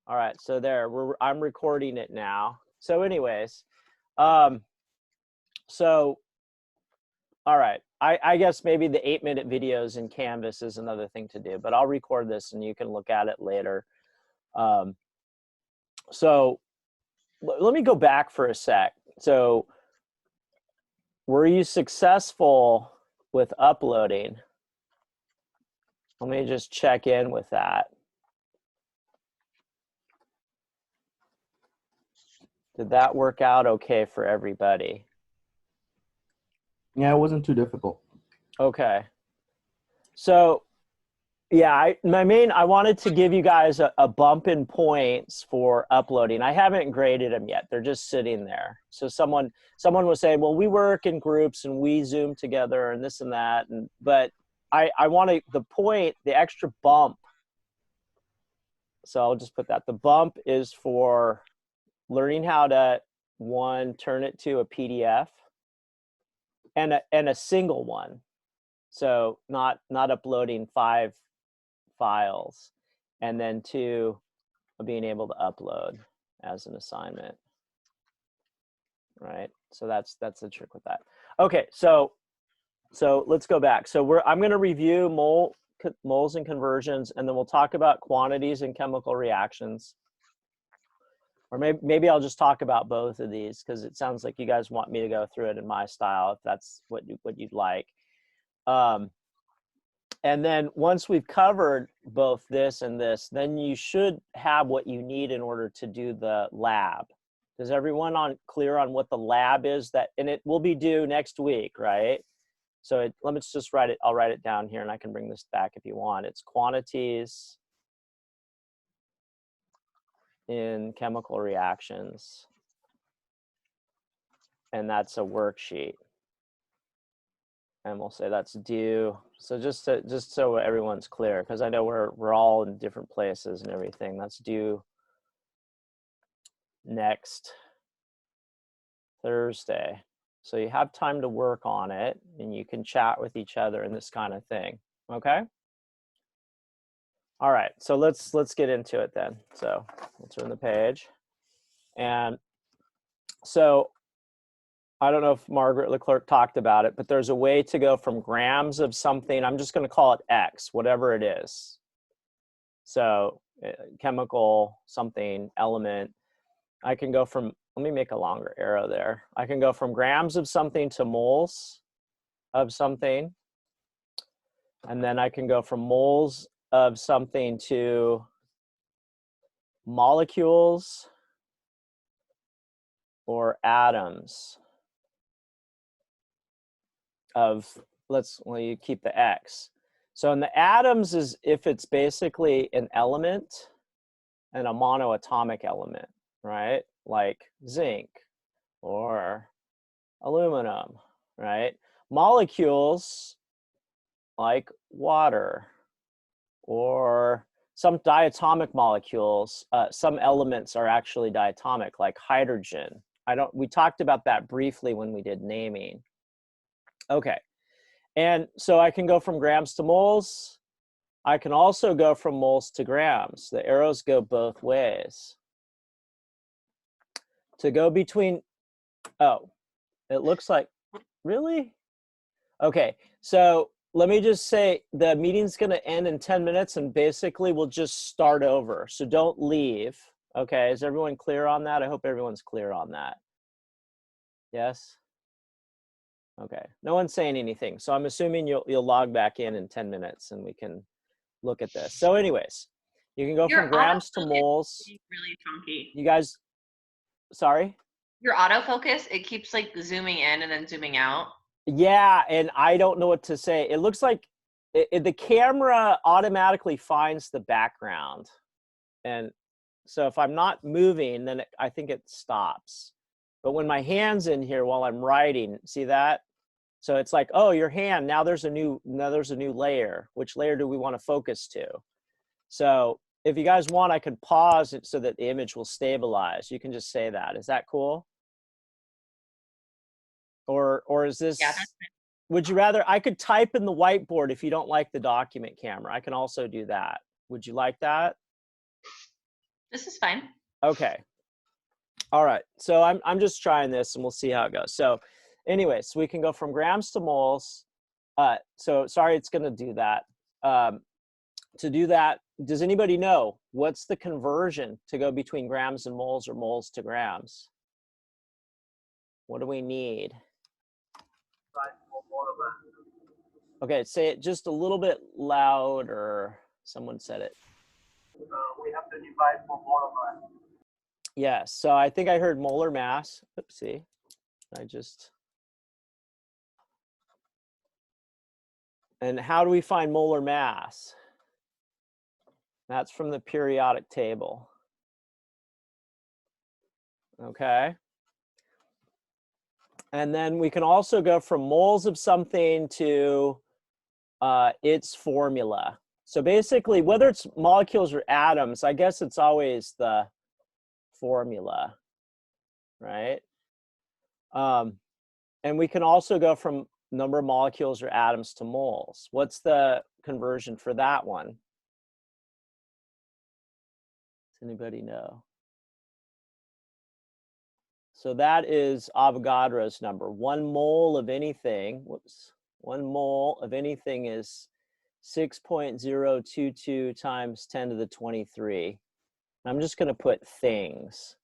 All right, so there, I'm recording it now. So anyways, so, all right, I guess maybe the 8-minute videos in Canvas is another thing to do, but I'll record this and you can look at it later. So let me go back for a sec. So were you successful with uploading? Let me just check in with that. Did that work out okay for everybody? Yeah, it wasn't too difficult. Okay. So yeah, I wanted to give you guys a bump in points for uploading. I haven't graded them yet. They're just sitting there. So someone was saying, well, we work in groups and we Zoom together and this and that. But I want the extra bump. So I'll just put that. The bump is for learning how to, one, turn it to a PDF and a single one. So not uploading 5 files, and then 2, being able to upload as an assignment, right? So that's the trick with that. Okay, so let's go back. So I'm going to review moles and conversions, and then we'll talk about quantities and chemical reactions. Or maybe I'll just talk about both of these because it sounds like you guys want me to go through it in my style, if that's what you'd like. And then once we've covered both this and this, then you should have what you need in order to do the lab. Is everyone clear on what the lab is? And it will be due next week, right? So let me just write it. I'll write it down here and I can bring this back if you want. It's quantities in chemical reactions. And that's a worksheet. And we'll say that's due. So just so everyone's clear, because I know we're all in different places and everything. That's due next Thursday. So you have time to work on it and you can chat with each other and this kind of thing. Okay? All right, so let's get into it then. So we'll turn the page. And so I don't know if Margaret Leclerc talked about it, but there's a way to go from grams of something. I'm just going to call it X, whatever it is. So chemical, something, element. I can go from, let me make a longer arrow there. I can go from grams of something to moles of something. And then I can go from moles of something to molecules or atoms of, you keep the X. So in the atoms is if it's basically an element and a monoatomic element, right? Like zinc or aluminum, right? Molecules like water or some diatomic molecules. Some elements are actually diatomic, like hydrogen. We talked about that briefly when we did naming. Okay, and so I can go from grams to moles. I can also go from moles to grams. The arrows go both ways. To go between, oh, it looks like, really? Okay, so let me just say the meeting's gonna end in 10 minutes and basically we'll just start over. So don't leave, okay? Is everyone clear on that? I hope everyone's clear on that. Yes? Okay, no one's saying anything. So I'm assuming you'll log back in 10 minutes and we can look at this. So anyways, you can go from grams to moles. Really funky. You guys, sorry? Your autofocus, it keeps like zooming in and then zooming out. Yeah, and I don't know what to say. It looks like the camera automatically finds the background. And so if I'm not moving, then I think it stops. But when my hand's in here while I'm writing, see that? So it's like, oh, your hand, now there's a new layer. Which layer do we want to focus to? So if you guys want, I could pause it so that the image will stabilize. You can just say that. Is that cool? Or is this, yeah, that's fine. Would you rather, I could type in the whiteboard if you don't like the document camera. I can also do that. Would you like that? This is fine. Okay. All right. So I'm just trying this and we'll see how it goes. So anyway, so we can go from grams to moles. So sorry, it's going to do that. To do that, does anybody know what's the conversion to go between grams and moles or moles to grams? What do we need? Okay, say it just a little bit louder. Someone said it. We have to divide for molar mass. Yes, so I think I heard molar mass. Oopsie. And how do we find molar mass? That's from the periodic table. Okay. And then we can also go from moles of something to its formula. So basically, whether it's molecules or atoms, I guess it's always the formula, right? And we can also go from number of molecules or atoms to moles. What's the conversion for that one? Does anybody know? So that is Avogadro's number. 1 mole of anything, 1 mole of anything is 6.022 times 10 to the 23. I'm just going to put things.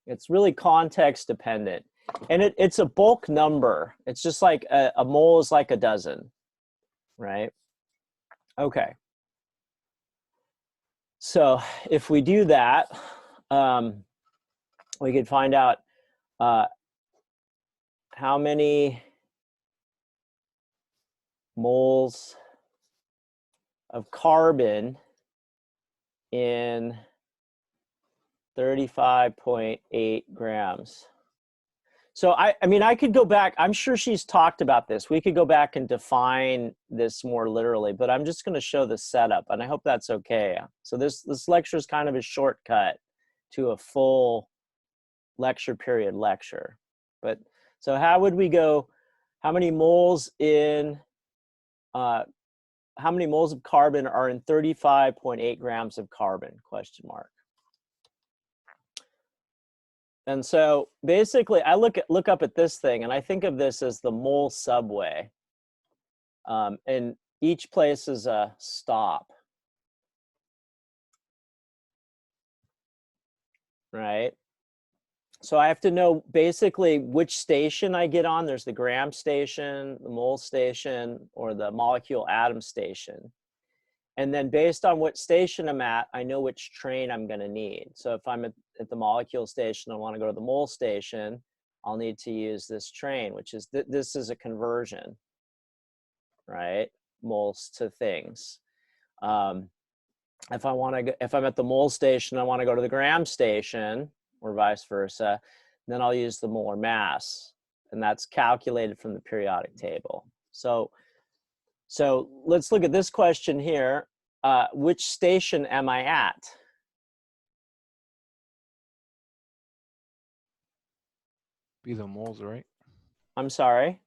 It's really context dependent. And it's a bulk number. It's just like a mole is like a dozen, right? Okay. So if we do that, we could find out how many moles of carbon in 35.8 grams. So I mean, I could go back. I'm sure she's talked about this. We could go back and define this more literally, but I'm just going to show the setup, and I hope that's okay. So this lecture is kind of a shortcut to a full lecture period lecture. But so how would we go? How many moles in how many moles of carbon are in 35.8 grams of carbon? Question mark. And so basically, I look up at this thing, and I think of this as the mole subway. And each place is a stop, right? So I have to know basically which station I get on. There's the gram station, the mole station, or the molecule atom station. And then based on what station I'm at, I know which train I'm going to need. So if I'm at the molecule station, I want to go to the mole station, I'll need to use this train, which is, this is a conversion, right? Moles to things. If I'm at the mole station, I want to go to the gram station, or vice versa, then I'll use the molar mass, and that's calculated from the periodic table. So let's look at this question here. Which station am I at? Be the moles, right? I'm sorry?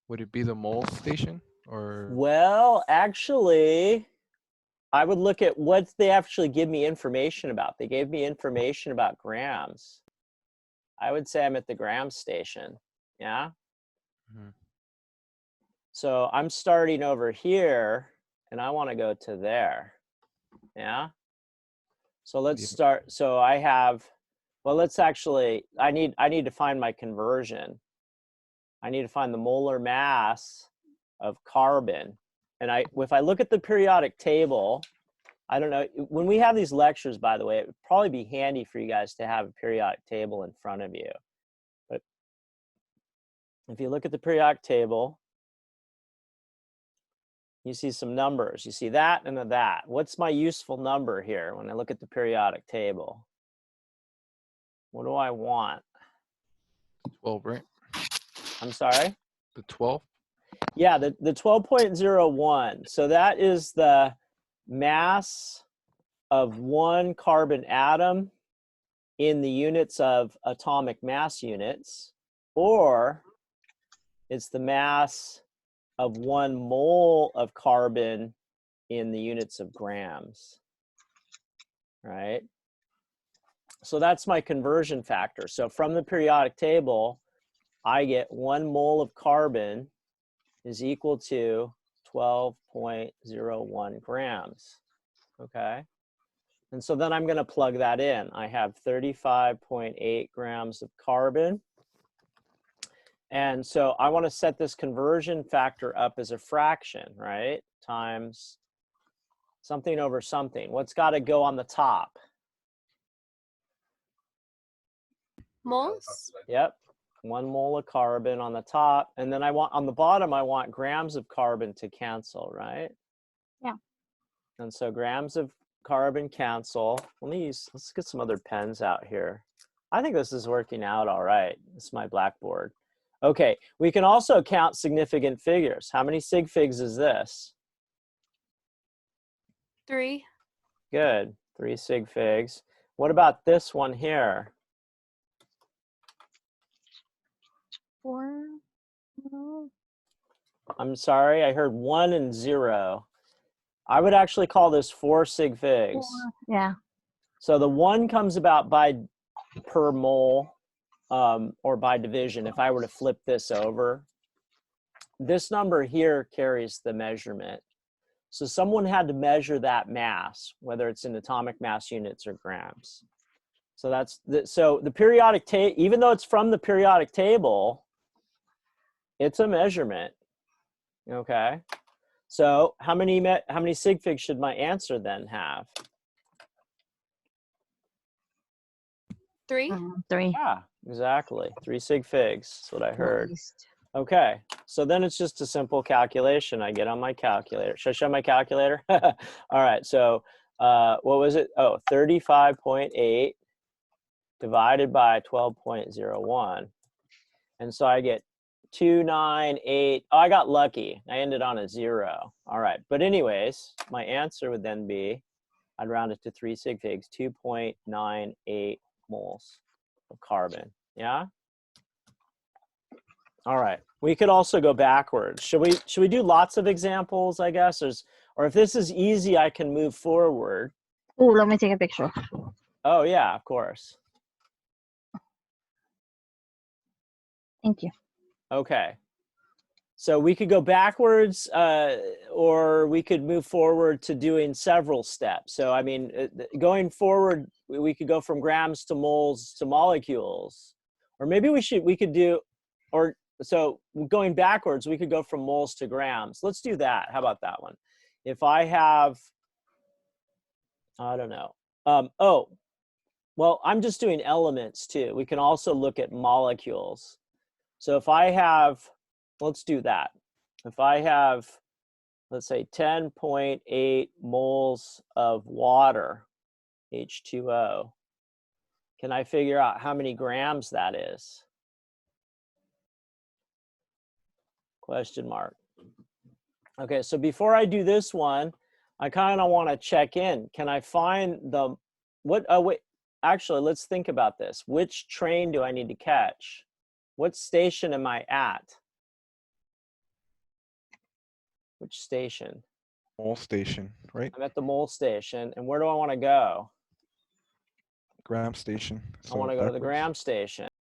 Would it be the mole station or? Well, actually, I would look at what they actually give me information about. They gave me information about grams. I would say I'm at the gram station, yeah? Mhm. So I'm starting over here, and I want to go to there, yeah? So let's Yeah. start. So I have, well, let's actually, I need to find my conversion. I need to find the molar mass of carbon. And if I look at the periodic table, I don't know, when we have these lectures, by the way, it would probably be handy for you guys to have a periodic table in front of you. But if you look at the periodic table, you see some numbers. You see that and that. What's my useful number here when I look at the periodic table? What do I want? 12, right? I'm sorry? The 12? Yeah, the 12.01. So that is the mass of one carbon atom in the units of atomic mass units, or it's the mass of 1 mole of carbon in the units of grams, right? So that's my conversion factor. So from the periodic table, I get 1 mole of carbon is equal to 12.01 grams. Okay. And so then I'm going to plug that in. I have 35.8 grams of carbon. And so I want to set this conversion factor up as a fraction, right? Times something over something. What's got to go on the top? Moles? Yep. 1 mole of carbon on the top. And then I want on the bottom, I want grams of carbon to cancel, right? Yeah. And so grams of carbon cancel. Let's get some other pens out here. I think this is working out all right. This is my blackboard. Okay, we can also count significant figures. How many sig figs is this? 3. Good, 3 sig figs. What about this one here? 4. No. I'm sorry, I heard 1 and 0. I would actually call this 4 sig figs. 4. Yeah. So the 1 comes about by per mole or by division. If I were to flip this over, this number here carries the measurement. So someone had to measure that mass, whether it's in atomic mass units or grams. So that's the periodic table, even though it's from the periodic table, it's a measurement. Okay. So how many sig figs should my answer then have? 3. 3. Yeah, exactly. 3 sig figs. That's what I heard. Nice. Okay, so then it's just a simple calculation. I get on my calculator. Should I show my calculator? All right, so what was it? Oh, 35.8 divided by 12.01. And so I get 298. Oh, I got lucky. I ended on a 0. All right, but anyways, my answer would then be, I'd round it to 3 sig figs, 2.98 moles of carbon. Yeah? All right. We could also go backwards. Should we do lots of examples, I guess? Or if this is easy, I can move forward. Oh, let me take a picture. Oh, yeah, of course. Thank you. Okay. So we could go backwards or we could move forward to doing several steps. So, I mean, going forward, we could go from grams to moles to molecules. Or maybe we could do, so going backwards, we could go from moles to grams. Let's do that. How about that one? If I have, I don't know. Oh, well, I'm just doing elements too. We can also look at molecules. So if I have, let's do that. If I have, let's say 10.8 moles of water, H2O, can I figure out how many grams that is? Question mark. Okay, so before I do this one, I kind of want to check in. Can I find the, wait, actually, let's think about this. Which train do I need to catch? What station am I at? Which station? Mole station, right? I'm at the mole station, and where do I want to go? Gram station. I want to go to the backwards. gram station.